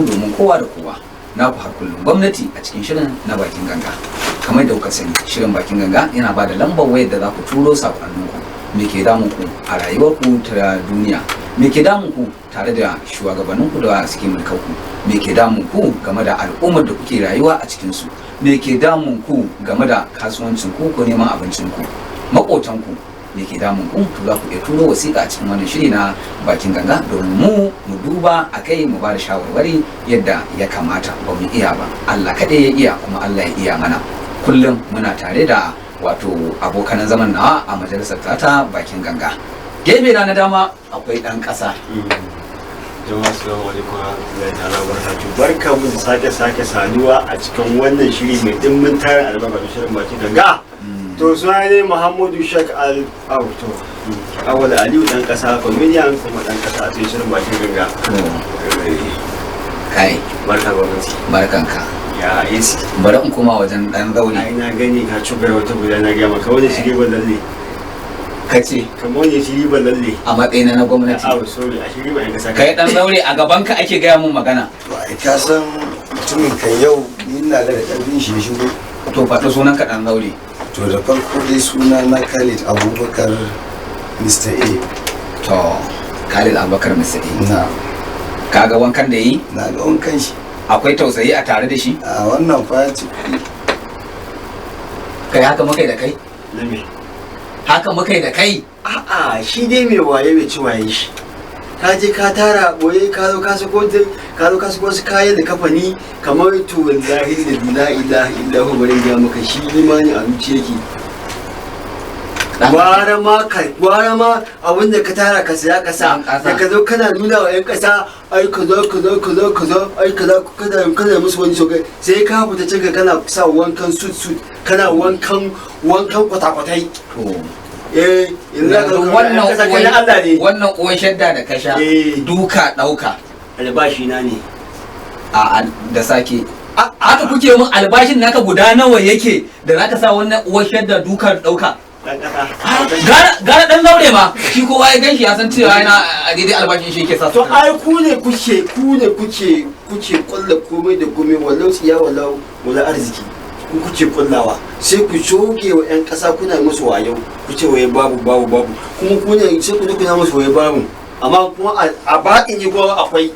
domin kowa da kowa na ku har kullum gwamnati a cikin shirin na bakin ganga. Kamar da kuka sani shirin bakin ganga yana ba da lambar wayar da za ku turo sakonninku me ke damun ku a rayuwarku ta duniya, me ke damun ku tare da shugabanninku da suke mulkar ku, me ke damun ku game da al'ummar da kuke rayuwa a cikin su, me ke damun ku game da kasuwancin ku ko neman abincin ku, makotan ku me ke damun ku, to za ku iya turo wasiƙa a cikin wannan shiri na bakin ganga domin mu duba a kai mu ba da shawarwari yadda ya kamata. Ba mu iya ba, Allah kaɗai ya iya, kuma Allah ya iya mana. Kullum muna tare da wato abokan zaman nawa a majalisar ta bakin ganga. Gefe na dama akwai ɗan ƙasa. Jama'a assalamu alaikum warahmatullahi ta'ala wabarakatuh. Barkamu da sake saduwa a cikin wannan shiri mai dimbin tarin albarka da shirin bakin ganga. To suna ne Muhammadu Shek Al-Auto Awal Aliyu dan kasa, comedian kuma dan kasa a cikin shirin bakin ganga. Kai Barka gwamnati. barkanka. Ya isi. Bari in koma wajen ɗan zaure. Ai na gani ka cugar wata guda na gama ka wani shiri ban lalle. Kace Kamar wani shiri ban lalle. a matsayina na gwamnati. Aw sorry a shiri ban kasa. Kai ɗan zaure a gabanka ake gaya mun magana. To ai ka san mutumin kan yau ni ina ga da ƙarfin shi shigo. To faɗi sunanka ɗan zaure. To da farko dai suna na Khalid Abubakar Mr. A. To Khalid Abubakar Mr. Na Kaga wankan da yi na ga wankan shi. akwai tausayi a tare da shi. A wannan fa ya ci kuɗi. Kai haka muka yi da kai? Na me? Haka muka yi da kai? A'a shi dai mai waye bai ci waye shi. Ka je ka tara boye ka zo ka sako wasu kayan da kafani kamar to wallahi da la ilaha illa hu bari ga maka shi imani a zuciya yake. Gwara ma abin da ka tara ka saya ka sa da ka zo kana nuna wa 'yan kasa ai kaza ai kaza kana musu wani shogai sai ka fita cinka kana sa wankan suit kana wankan kwata-kwatai. Wannan uwan shadda da ka sha duka ɗauka albashi na ne a da sake haka kuke mun albashin naka guda nawa yake da zaka sa wannan uwan shadda duka ɗauka. Gara ɗan zaure ma shi kowa ya ganshi ya san cewa yana a daidai albashin shi yake sa. To ai ku ne kuke kulla komai da komai wallau tsiya wallau wala arziki ku kuke kullawa sai ku shoge wa 'yan ƙasa kuna musu wayo ku ce waye babu kuma ku ne sai ku kuna musu waye babu amma kuma a baɗin yi kuma akwai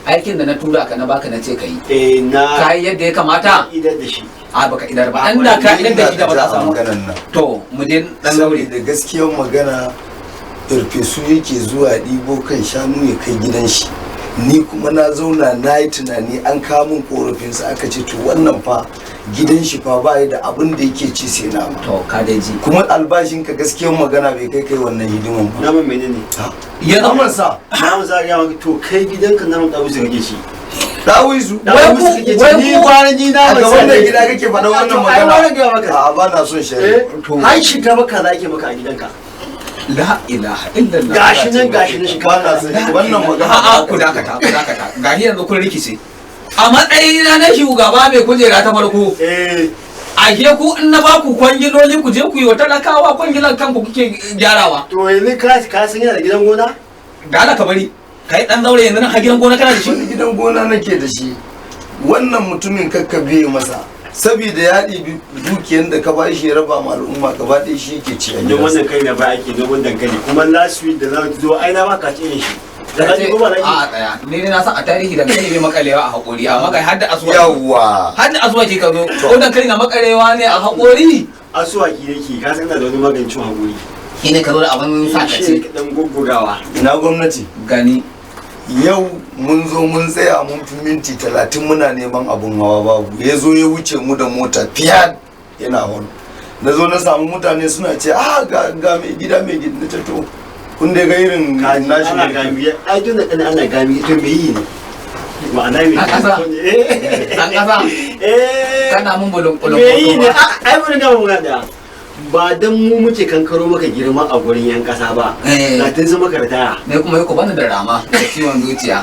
aikin da na tura ka na baka na ce ka yi na ka yi yadda ya kamata idan da shi a baka idar ba an da ka idar da shi da ba za samu maganan nan. to mu je dan zaure Da gaskiyar magana farfesu yake zuwa ɗibo kan shanu ya kai gidan shi. Ni kuma na zauna na yi tunani an kawo min korafinsa aka ce to wannan fa gidan shi fa ba da abin da yake ci sai nama. to ka dai ji Kuma albashin ka gaskiyar magana bai kai wannan hidiman ba. naman menene ya zama sa naman za ga maka to kai gidanka naman ɗawu sai kake shi Dawisu ni kwanan ji na a gaban da gida kake faɗa wannan magana. ai ga maka A ba na son shari. har shiga maka za ke maka a gidanka la ilaha illallah gashi nan shi Ba na son wannan magana. a'a ku dakata gashi yanzu kun rikice a matsayina na shugaba mai kujera ta farko ashe ku in na ba ku kwangiloli ku je ku yi wa talakawa kwangilan kanku kuke gyarawa to yanzu ka san yana da gidan gona da Allah ka bari kai dan zaure yanzu nan ha gidan gona kana da shi Wani gidan gona nake da shi. Wannan mutumin kakkabe masa. Saboda ya ɗibi dukiyar da ka bashi ya raba ma al'umma gaba ɗaya shi yake ci a don gidansa. wannan kai na ba ake domin dankali kuma last week da za zo ai na baka ce shi da kaji ko ba na a tsaya ni ne na san a tarihi da kai bai makalewa a hakuri amma kai hadda asuwa Yawwa. hadda asuwa ke ka zo ko dan kai na makarewa ne a hakuri asuwaki nake ka san ina da wani magancin hakuri shi ne ka zo da abin sa ka shi ce dan guggugawa Ina gwamnati. gani Yau mun zo mun tsaya mun fi minti 30 muna neman abun hawa babu. Ya zo ya wuce mu da mota fiyad yana hon. Na zo na samu mutane suna ce ga mai gida na ce to kun dai ga irin kaji nashi ana ne. gami ai tun da kana ana gami to me yi ne ma'ana me a ƙasa an ƙasa kana mun bulun me yi ne ai mun ga mun da ba dan mu muke kankaro maka girma a gurin yan kasa ba Eh. ka tun zama kartaya ne kuma yau bani da rama da ciwon zuciya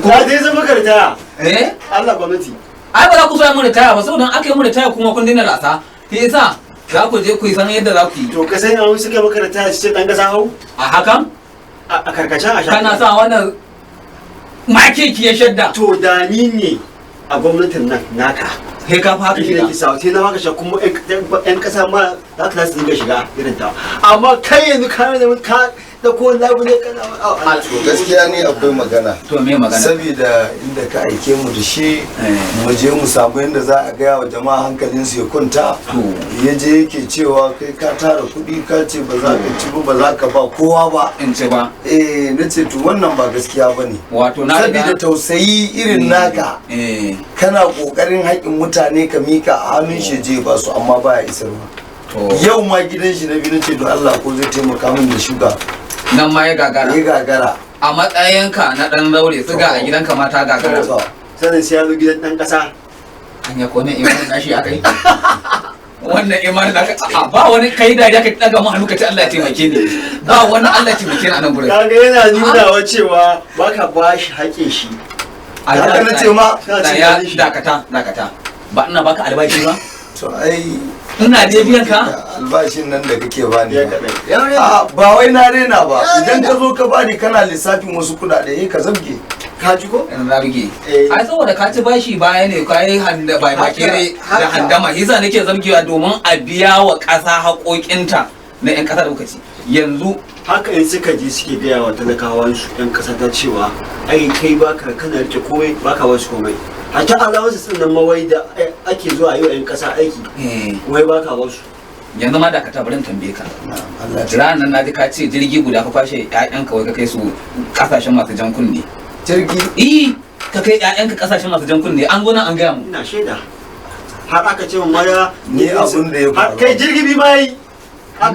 ka tun zama kartaya eh Allah gwamnati ai ba za ku so ya mu ritaya ba saboda aka yi mu ritaya kuma kun dina lasa shi yasa za ku je ku yi san yadda za ku yi to ka san an suka maka kartaya su ce dan kasa hau a hakan a karkashin a kana sa wannan makeki ya shadda to da ni ne a gwamnatin nan naka kai ka fa haka shi da shiga kisa sai na haka sha kuma yan kasa ma za ka su dinga shiga irin ta amma kai yanzu ka da ka da ko labule kana to gaskiya ne akwai magana to me magana saboda inda ka aike mu da shi mu je mu samu yadda za a gaya wa jama'a hankalin su ya kwanta ya je yake cewa kai ka tara kuɗi ka ce ba za ka ci ba za ka ba kowa ba in ce ba na ce to wannan ba gaskiya ba ne wato na saboda tausayi irin naka kana kokarin haƙƙin mutane ka mika a hannun shi je ba su amma baya isarwa yau ma gidan shi na biyu ce don Allah ko zai taimaka min da shuga nan ma ya gagara a matsayinka na dan zaure siga a gidanka ma ta gagara sanin sai ya zo gidan dan kasa an ya kone imanin nashi akai wannan imanin da ba wani kai da ka daga mu hannu ka ce Allah ya taimake ni ba wani Allah ya taimake ni a nan gurin kaga yana nunawa cewa baka ba shi haƙe shi haka na ce ma ya dakata ba ina baka albashi ba to ai ina je biyan ka albashin nan da kake bani ba wai na rena ba idan ka zo ka bani kana lissafin wasu kudade ka zabge ka ji ko na bige ai saboda ka ci bashi baya ne kai handa bai makere da handama yasa nake zabgewa domin a biya wa ƙasa haƙoƙinta na yan ƙasa da kuka ci yanzu haka in suka je suke gaya wa talakawan su yan ƙasa ta cewa ai kai baka kana rike komai baka wasu komai hatta alawansu sun nan mawai da ake zuwa yi wa yan ƙasa aiki wai baka wasu yanzu ma da ka tabarin tambaye ka ranar na ji ka ce jirgi guda ka kwashe ƴaƴanka wai ka kai su kasashen masu jan kunne jirgi ka kai ƴaƴanka kasashen masu jan kunne an zo nan an gaya mu ina shaida har aka ce mun maya ni abun da ya faru kai jirgi bi mai aka